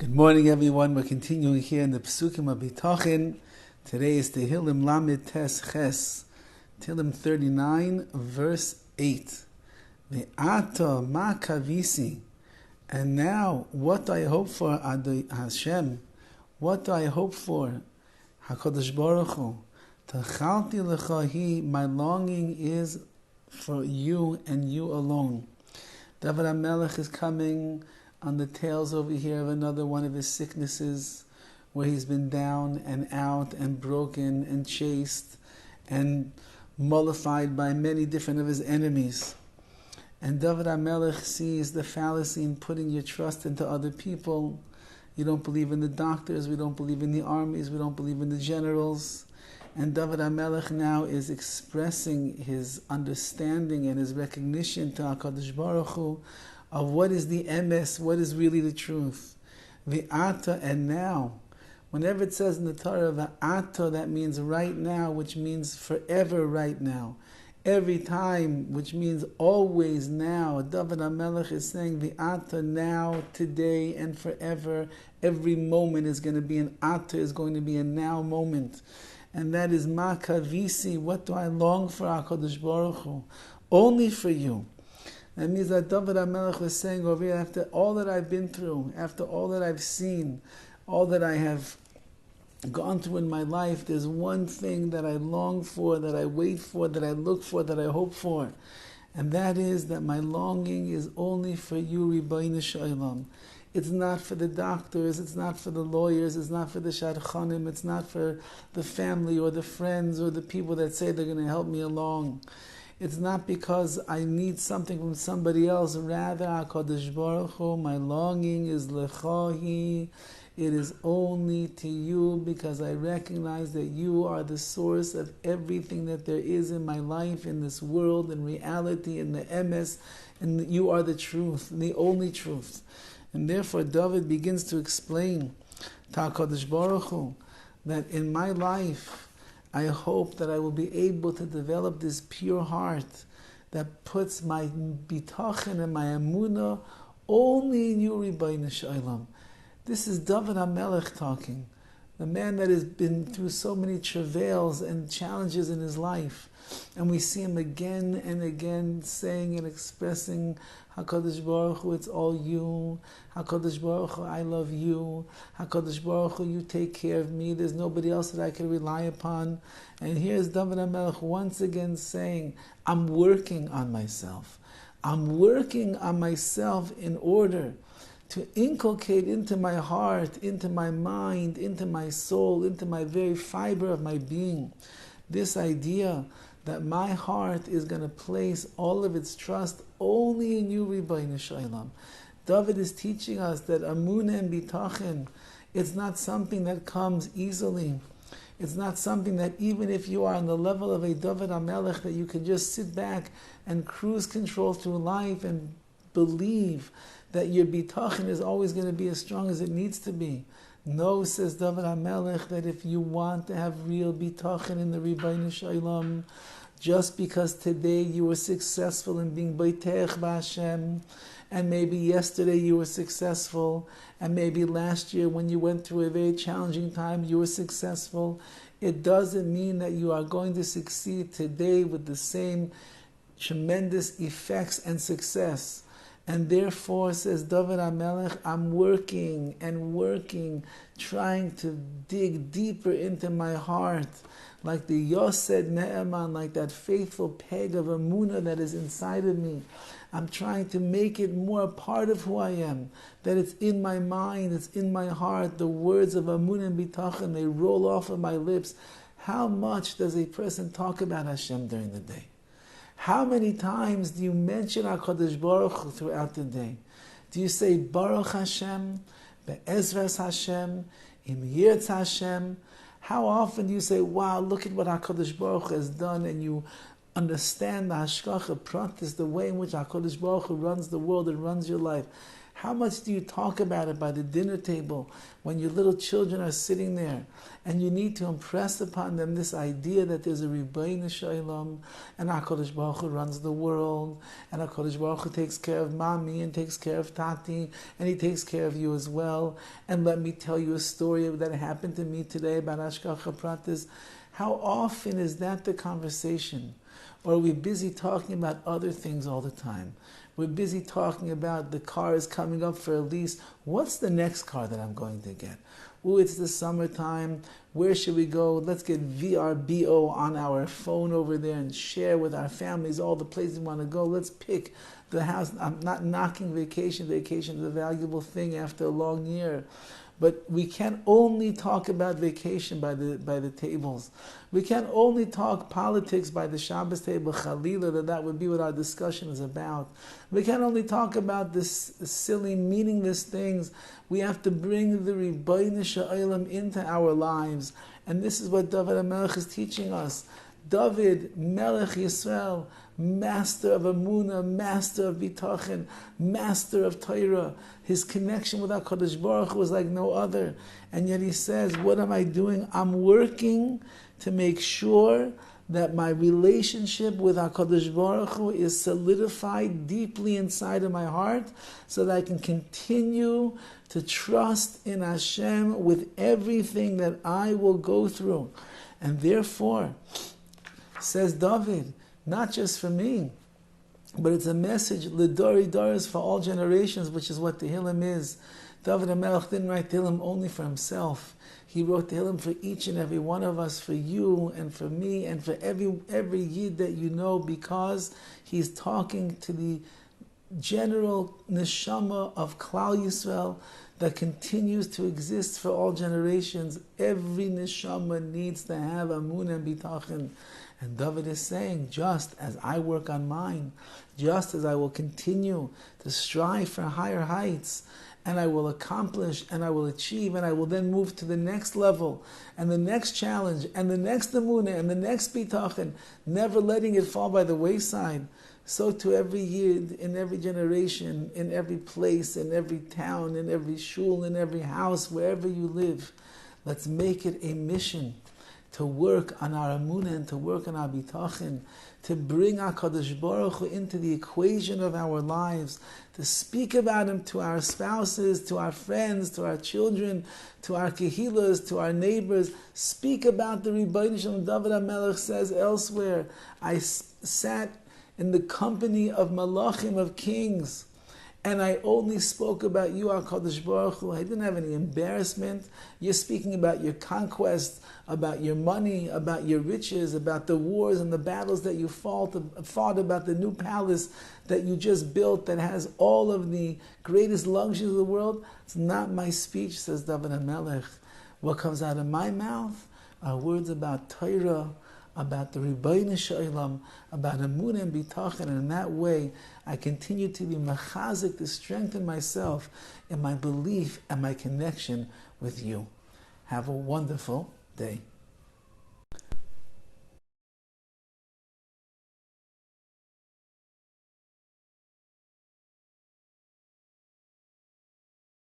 Good morning, everyone. We're continuing here in the Pesukim of Bitachon. Today is Tehillim Lamed Tes Ches, Tehillim 39, verse 8. Ve'ata ma kavisi. And now, what do I hope for, Adonai Hashem? What do I hope for? HaKadosh Baruch Hu. Tachalti lechahi. My longing is for you and you alone. David HaMelech is coming on the tails over here of another one of his sicknesses, where he's been down and out and broken and chased and mollified by many different of his enemies. And Dovid HaMelech sees the fallacy in putting your trust into other people. You don't believe in the doctors, we don't believe in the armies, we don't believe in the generals. And Dovid HaMelech now is expressing his understanding and his recognition to HaKadosh Baruch Hu of what is the emes, what is really the truth. V'ata, and now. Whenever it says in the Torah, v'ata, that means right now, which means forever right now. Every time, which means always now. Dovid HaMelech is saying, v'ata, now, today, and forever. Every moment is going to be an ata, is going to be a now moment. And that is ma kavisi, what do I long for, HaKadosh Baruch Hu? Only for you. That means that Dovid HaMelech was saying over here, after all that I've been through, after all that I've seen, all that I have gone through in my life, there's one thing that I long for, that I wait for, that I look for, that I hope for. And that is that my longing is only for you, Rabbi Shalom. It's not for the doctors, it's not for the lawyers, it's not for the shadchanim, it's not for the family or the friends or the people that say they're going to help me along. It's not because I need something from somebody else. Rather, HaKadosh Baruch Hu, my longing is lechahi. It is only to you, because I recognize that you are the source of everything that there is in my life, in this world, in reality, in the emes, and you are the truth, the only truth. And therefore, Dovid begins to explain to HaKadosh Baruch Hu that in my life, I hope that I will be able to develop this pure heart that puts my bitachon and my emunah only in you, Rabbi Shalom. This is Dovid HaMelech talking, the man that has been through so many travails and challenges in his life. And we see him again and again saying and expressing, HaKadosh Baruch Hu, it's all you. HaKadosh Baruch Hu, I love you. HaKadosh Baruch Hu, you take care of me. There's nobody else that I can rely upon. And here's Dovid HaMelech once again saying, I'm working on myself. I'm working on myself in order to inculcate into my heart, into my mind, into my soul, into my very fiber of my being, this idea that my heart is going to place all of its trust only in you, Rabbi Shalom. Dovid is teaching us that amunah and bitachon, it's not something that comes easily. It's not something that even if you are on the level of a Dovid HaMelech, that you can just sit back and cruise control through life and believe that your bitachon is always going to be as strong as it needs to be. No, says Dovid HaMelech, that if you want to have real bitachon in the Rabbi Shalom, just because today you were successful in being Baitech B'Hashem, and maybe yesterday you were successful, and maybe last year when you went through a very challenging time you were successful, it doesn't mean that you are going to succeed today with the same tremendous effects and success. And therefore, says Dovid HaMelech, I'm working and working, trying to dig deeper into my heart, like the Yosed Ne'eman, like that faithful peg of Emunah that is inside of me. I'm trying to make it more a part of who I am, that it's in my mind, it's in my heart. The words of Emunah and Bitachon, they roll off of my lips. How much does a person talk about Hashem during the day? How many times do you mention HaKadosh Baruch Hu throughout the day? Do you say Baruch Hashem, Be'ezras Hashem, Im Yirtz Hashem? How often do you say, wow, look at what HaKadosh Baruch Hu has done, and you understand the Hashgacha Pratis, the way in which HaKadosh Baruch Hu runs the world and runs your life? How much do you talk about it by the dinner table when your little children are sitting there? And you need to impress upon them this idea that there's a Rabbi Shalom, and HaKadosh Baruch Hu runs the world, and HaKadosh Baruch Hu takes care of Mommy and takes care of Tati, and He takes care of you as well. And let me tell you a story that happened to me today about Hashgacha Pratis. How often is that the conversation? Or are we busy talking about other things all the time? We're busy talking about the car is coming up for a lease. What's the next car that I'm going to get? Oh, it's the summertime. Where should we go? Let's get VRBO on our phone over there and share with our families all the places we want to go. Let's pick the house. I'm not knocking vacation. Vacation is a valuable thing after a long year. But we can only talk about vacation by the tables. We can only talk politics by the Shabbos table, Chalila, that would be what our discussion is about. We can only talk about this silly, meaningless things. We have to bring the Rabbi Shalom into our lives. And this is what Dovid HaMelech is teaching us. Dovid, Melech Yisrael, master of Amunah, master of Bitachon, master of Torah. His connection with HaKadosh Baruch Hu was like no other. And yet he says, what am I doing? I'm working to make sure that my relationship with HaKadosh Baruch Hu is solidified deeply inside of my heart so that I can continue to trust in Hashem with everything that I will go through. And therefore, says Dovid, not just for me, but it's a message, L'dori Doris, for all generations, which is what Tehillim is. Dovid HaMelech didn't write Tehillim only for himself. He wrote Tehillim for each and every one of us, for you and for me and for every Yid that you know, because he's talking to the general neshama of Klal Yisrael that continues to exist for all generations. Every neshama needs to have Amunah and Bitachon. And Dovid is saying, just as I work on mine, just as I will continue to strive for higher heights, and I will accomplish, and I will achieve, and I will then move to the next level, and the next challenge, and the next Amunah, and the next Bitachon, never letting it fall by the wayside. So to every Yid, in every generation, in every place, in every town, in every shul, in every house, wherever you live, let's make it a mission to work on our Amunah and to work on our Bitachon, to bring HaKadosh Baruch Hu into the equation of our lives, to speak about Him to our spouses, to our friends, to our children, to our kehilas, to our neighbors. Speak about the Rebbeinu Shalom. Dovid HaMelech says elsewhere, I sat in the company of malachim, of kings, and I only spoke about you, HaKadosh Baruch Hu. I didn't have any embarrassment. You're speaking about your conquest, about your money, about your riches, about the wars and the battles that you fought, about the new palace that you just built that has all of the greatest luxuries of the world. It's not my speech, says Dovid HaMelech. What comes out of my mouth are words about Torah, about the Rabbi Shalom, about Amunah and Bitachon, and in that way I continue to be machazik, to strengthen myself in my belief and my connection with you. Have a wonderful day.